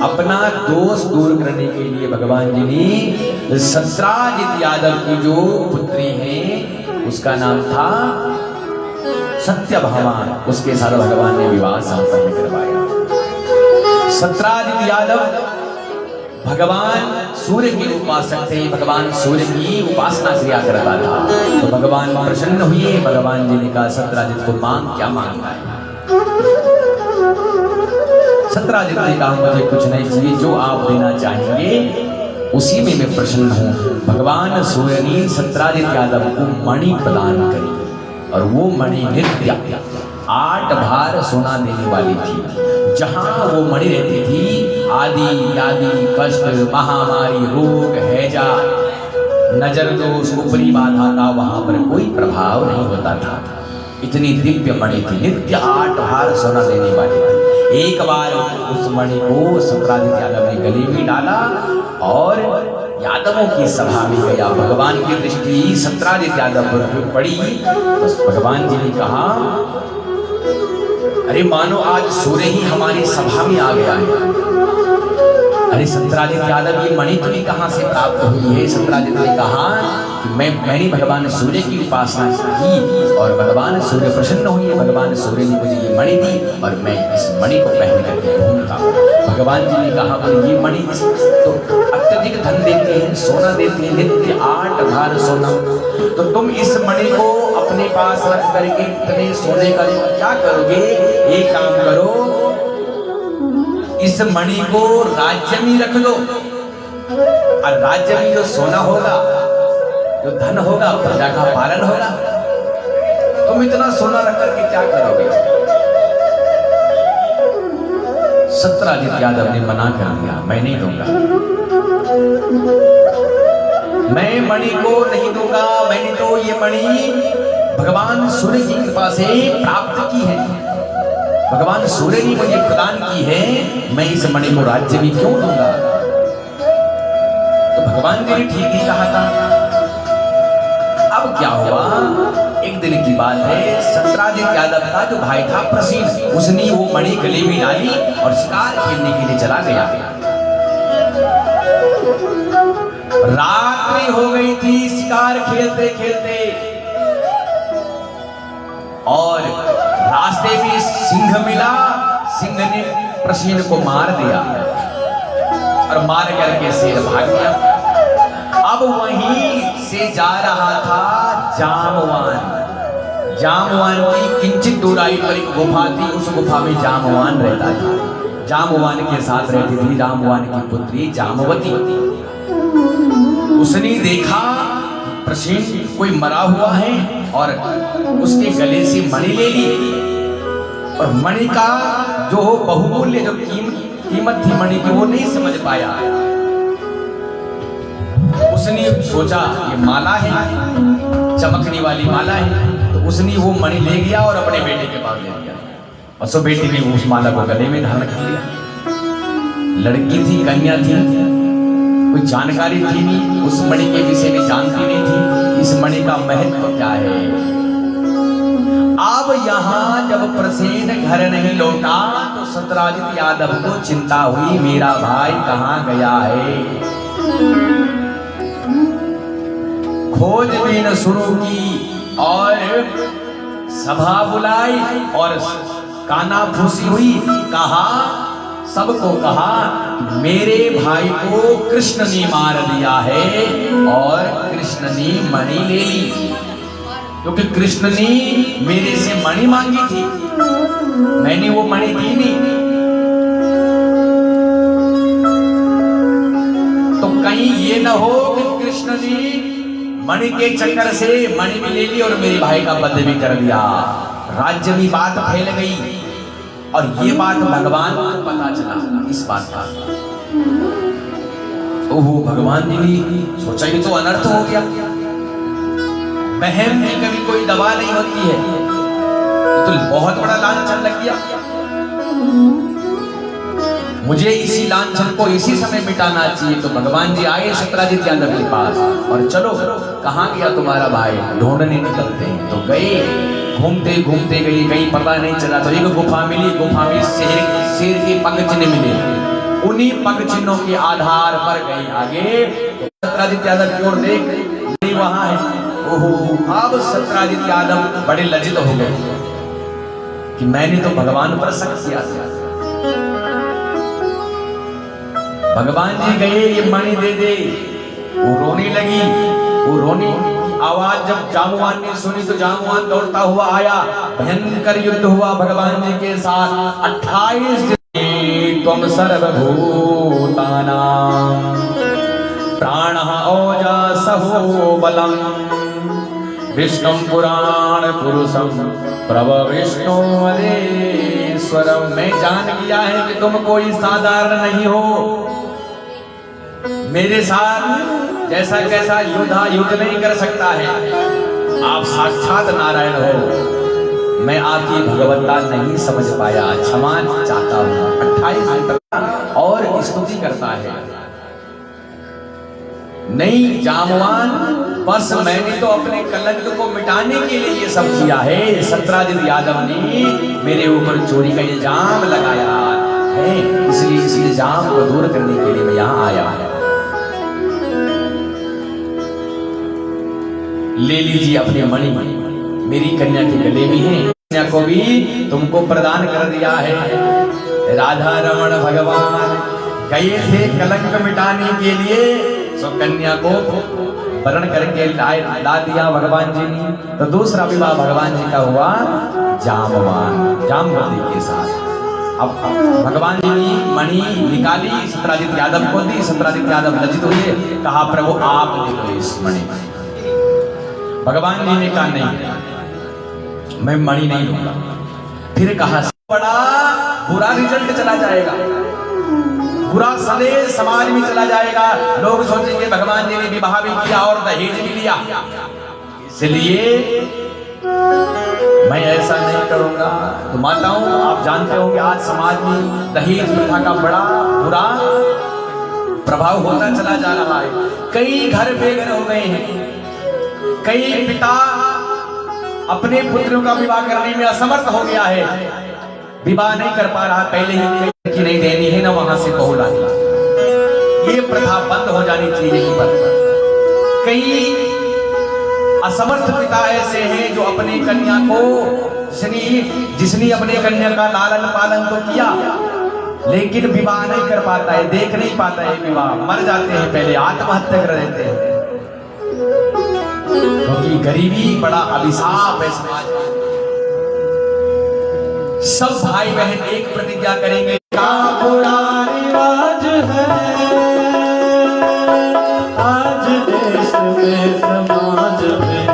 अपना दोष दूर करने के लिए भगवान जी ने सत्राजित यादव की जो पुत्री है उसका नाम था सत्यभामा, उसके साथ भगवान ने विवाह संपन्न करवाया। सत्राजित यादव भगवान सूर्य के उपासक थे, भगवान सूर्य की उपासना किया करता था। तो भगवान प्रसन्न हुए, भगवान जी ने कहा सत्राजित को मांग, क्या मांगना है? सत्राजित ने कहा मुझे कुछ नहीं चाहिए, जो आप देना चाहेंगे उसी में मैं प्रसन्न हूँ। भगवान सूर्य ने सत्राजित यादव को मणि प्रदान करी और वो मणि नित्य 8 भार सोना देने वाली थी। जहां वो मणि रहती थी आदि व्याधि कष्ट महामारी रोग हैजा नजर दोष ऊपरी बाधा का वहां पर कोई प्रभाव नहीं होता था। इतनी दिव्य मणि थी, नित्य 8 भार सोना देने वाली थी। एक बार उस मणि को सत्राजित यादव ने गले में डाला और यादवों की सभा में गया। भगवान की दृष्टि सत्राजित यादव पर पड़ी तो भगवान जी ने कहा अरे मानो आज सूर्य ही हमारी सभा में आ गया है। अरे सत्राजित यादव ये मणि तुम्हें कहाँ से प्राप्त हुई है? सत्राजित ने कहा कि मैंने भगवान सूर्य की उपासना की और भगवान सूर्य प्रसन्न हुए, भगवान सूर्य ने मुझे ये मणि दी और मैं इस मणि को पहन करके घूमता हूँ। भगवान जी ने कहा ये मणि तो अत्यधिक धन देते हैं, सोना देते हैं, नित्य 8 भार सोना, तो तुम इस मणि को अपने पास रख करके इतने सोने का क्या करोगे? एक काम करो, इस मणि को राज्य में रख दो और राज्य में जो सोना होगा, जो धन होगा, प्रजा का पालन होगा। तुम इतना सोना रख करके क्या करोगे? सत्राजित यादव ने मना कर दिया, मैं नहीं दूंगा, मैं मणि को नहीं दूंगा। मैंने तो ये मणि भगवान सूर्य की कृपा से प्राप्त की है, भगवान सूर्य ने मुझे प्रदान की है, मैं इस मणि को राज्य में क्यों दूंगा? तो भगवान जी ने ठीक ही कहा था। अब क्या हुआ, एक दिन की बात है, सत्राजित यादव का जो भाई था प्रसीन, उसने वो मणि गले में डाली और शिकार खेलने के लिए चला गया। रात्रि हो गई थी शिकार खेलते खेलते और रास्ते में सिंह मिला। सिंह ने प्रसीन को मार दिया और मार करके शेर भाग गया। अब वहीं से जा रहा था जामवान। जामवान की किंचित दूराई पर एक गुफा थी, उस गुफा में जामवान रहता था। जामवान के साथ रहती थी जामवान की पुत्री जामवती। उसने देखा प्रसीन कोई मरा हुआ है और उसके गले से मणि ले ली और मणि का जो बहुमूल्य जो कीमत थी मणि की वो नहीं समझ पाया। उसने सोचा ये माला है, चमकने वाली माला है, तो उसने वो मणि ले गया और अपने बेटे के पास ले दिया और सो बेटे ने उस माला को गले में धारण कर लिया। लड़की थी, कन्या थी, कोई जानकारी थी नहीं, उस मणि के विषय में जानती नहीं थी इस मणि का महत्व क्या है। अब यहाँ जब प्रसीन घर नहीं लौटा तो सत्राजित यादव को चिंता हुई, मेरा भाई कहाँ गया है। खोजबीन शुरू की और सभा बुलाई और कानाफूसी हुई। कहा, सबको कहा मेरे भाई को कृष्ण ने मार दिया है और कृष्ण ने मणि ले ली, क्योंकि कृष्ण ने मेरे से मणि मांगी थी, मैंने वो मणि दी नहीं। तो कहीं ये न हो कि कृष्ण ने मणि के चक्कर से मणि भी ले ली और मेरे भाई का वध भी कर दिया। राज्य में बात फैल गई और ये बात भगवान को पता चला इस बात का। ओहो, भगवान जी ने सोचा ये तो अनर्थ हो गया। बहन में कभी कोई दवा नहीं होती है, तो बहुत बड़ा लांछन लग गया। मुझे इसी लांछन को इसी समय मिटाना चाहिए। तो भगवान जी आए सत्राजित यादव के पास और चलो कहाँ गया तुम्हारा भाई, ढूंढने निकलते हैं। तो गए, घूमते घूमते गए, कहीं पता नहीं चला। तो एक गुफा मिली, गुफा में शेर के पंख चिन्ह मिले। उन्हीं उन्हीं पग चिन्हों के आधार पर गई आगे। सत्राजित यादव की ओर देख वहां है। ओहो, अब सत्राजित यादव बड़े लज्जित हो गए कि मैंने तो भगवान पर शक किया था। भगवान जी गए ये मणि दे दे, वो रोने लगी। वो रोने आवाज जब जामुआन ने सुनी तो जामुआन दौड़ता हुआ आया। भयंकर युद्ध हुआ भगवान जी के साथ। 28 दिन तुम सर्वभूतानां प्राणः ओजसहो बलम् विष्णु पुराण पुरुषम प्रभविष्णु मदेश्वरम। मैं जान गया है कि तुम कोई साधारण नहीं हो। मेरे साथ जैसा कैसा योद्धा युद्ध नहीं कर सकता है। आप साक्षात नारायण हो। मैं आपकी भगवत्ता नहीं समझ पाया, क्षमा चाहता हूँ। 28 दिन तक और स्तुति करता है। नहीं जामवान, बस मैंने तो अपने कलंक को मिटाने के लिए ये सब किया है। सत्राजित यादव ने मेरे ऊपर चोरी का इल्जाम लगाया है, इसलिए इस इल्जाम को दूर करने के लिए मैं यहाँ आया हूँ। ले लीजिए अपने मणि, मेरी कन्या के गले में है। कन्या को भी तुमको प्रदान कर दिया है। राधा रमण भगवान गए थे कलंक मिटाने के लिए, तो कन्या को वरण करके ला दिया भगवान जी ने। तो दूसरा विवाह भगवान जी का हुआ जामवान, जामवती के साथ। अब भगवान जी ने मणि निकाली, सत्राजित यादव को दी। सत्राजित यादव लज्जित हुए, कहा प्रभु आप दे दो इस मणि। भगवान जी ने कहा नहीं, मैं मणि नहीं लूंगा। फिर कहा बड़ा बुरा रिजल्ट चला जाएगा, बुरा संदेश समाज में चला जाएगा। लोग सोचेंगे भगवान जी ने विवाह भी किया और दहेज भी लिया, इसलिए मैं ऐसा नहीं करूंगा। तो माताओं, आप जानते होंगे आज समाज में दहेज प्रथा का बड़ा बुरा प्रभाव होता चला जा रहा है। कई घर बेघर हो गए हैं। कई पिता अपने पुत्रों का विवाह करने में असमर्थ हो गया है, विवाह नहीं कर पा रहा। पहले ही की नहीं देनी है ना वहां से बहू लानी। ये प्रथा बंद हो जानी चाहिए। कई असमर्थ पिता ऐसे हैं जो अपनी कन्या को, जिसने अपने कन्या का लालन पालन तो किया लेकिन विवाह नहीं कर पाता है, देख नहीं पाता है विवाह, मर जाते हैं, पहले आत्महत्या कर देते हैं। क्योंकि गरीबी बड़ा अभिशाप है समाज में। सब भाई बहन एक प्रतिज्ञा करेंगे, का बुरा रिवाज है आज देश में समाज में।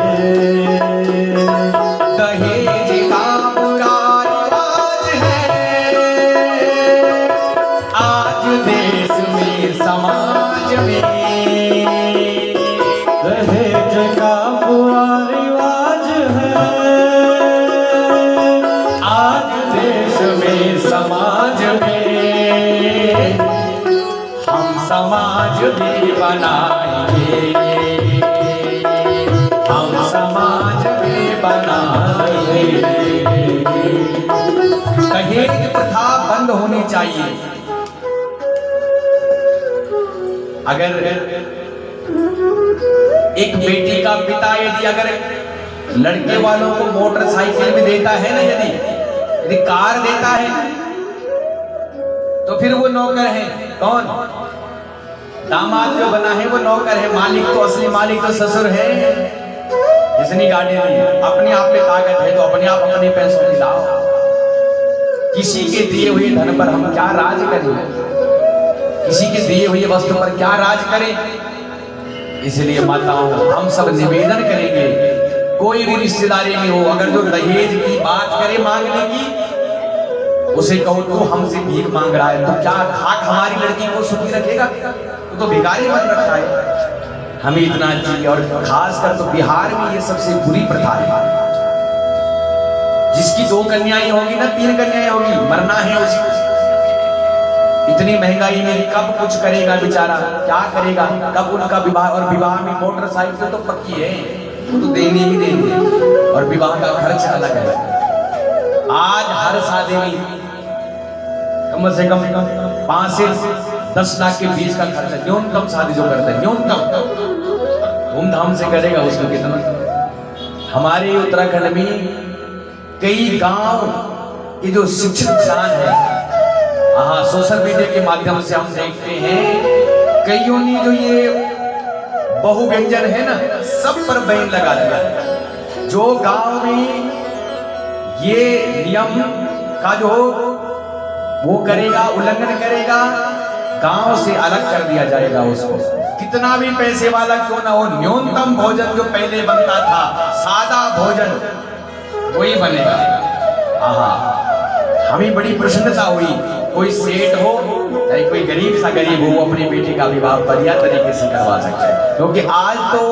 दहेज का बुरा रिवाज है आज देश में समाज में। दहेज का बुरा रिवाज है आज देश में समाज में। हम समाज भी बनाएंगे, हम समाज भी बनाएंगे। दहेज प्रथा बंद होनी चाहिए। अगर एक बेटी का पिता यदि अगर लड़के वालों को मोटरसाइकिल भी देता है ना, यदि कार देता है, तो फिर वो नौकर है। कौन? दामाद जो बना है वो नौकर है, मालिक तो असली मालिक तो ससुर है। जिसने गाड़ी ली अपने आप पे ताकत है तो अपने आप अपने पैसों की लाओ। किसी के दिए हुए धन पर हम क्या राज करें, किसी के दिए हुए वस्तु पर क्या राज करें। इसलिए माताओं, हम सब निवेदन करेंगे, कोई भी रिश्तेदारी में हो, अगर जो दहेज की बात करे मांगने की, उसे कहो तो हमसे भीख मांग रहा है, तो क्या खाक हमारी लड़की को सुखी रखेगा? तो भिखारी मत रखा है। हमें इतना चाहिए। और खासकर तो बिहार में ये सबसे बुरी प्रथा है। जिसकी 2 कन्याएं होगी ना, 3 कन्याएं होगी, मरना है उसी। इतनी महंगाई में कब कुछ करेगा बेचारा, क्या करेगा, कब उनका विवाह। और विवाह में मोटरसाइकिल तो पक्की है, वो तो देनी ही देनी है, और विवाह का खर्च अलग है। आज हर शादी में कम से कम 5 से 10 लाख के बीच का खर्चा, न्यूनतम शादी जो करते हैं न्यूनतम धूमधाम से करेगा उसमें कितना। हमारे उत्तराखंड में कई गांव की जो शिक्षित किसान है, हाँ सोशल मीडिया के माध्यम से हम देखते हैं कईयों ने जो ये बहुव्यंजन है ना सब पर बैन लगा दिया। जो गांव में ये नियम का जो वो करेगा, उल्लंघन करेगा, गांव से अलग कर दिया जाएगा उसको। कितना भी पैसे वाला क्यों ना हो, न्यूनतम भोजन जो पहले बनता था, सादा भोजन वही बनेगा। हमें बड़ी प्रसन्नता हुई, कोई सेठ हो चाहे कोई गरीब सा गरीब हो, वो अपनी बेटी का विवाह बढ़िया तरीके से करवा सकते हैं। क्योंकि आज तो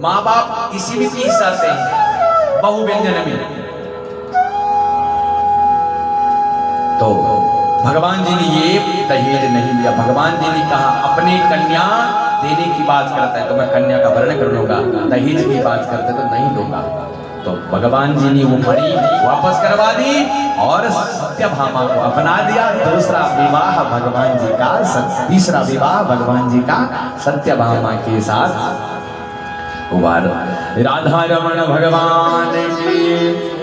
माँ बाप इसी में पीस जाते हैं बहुव्यंजन में। तो भगवान जी ने ये दहेज नहीं दिया। भगवान जी ने कहा अपनी कन्या देने की बात करता है तो मैं कन्या का वर्ण कर लूंगा, दहेज की बात करता है तो नहीं दूंगा। तो भगवान जी ने वो मणि वापस करवा दी और सत्यभामा को अपना दिया। दूसरा विवाह भगवान जी का, तीसरा विवाह भगवान जी का सत्यभामा के साथ हुआ। राधा रमण भगवान की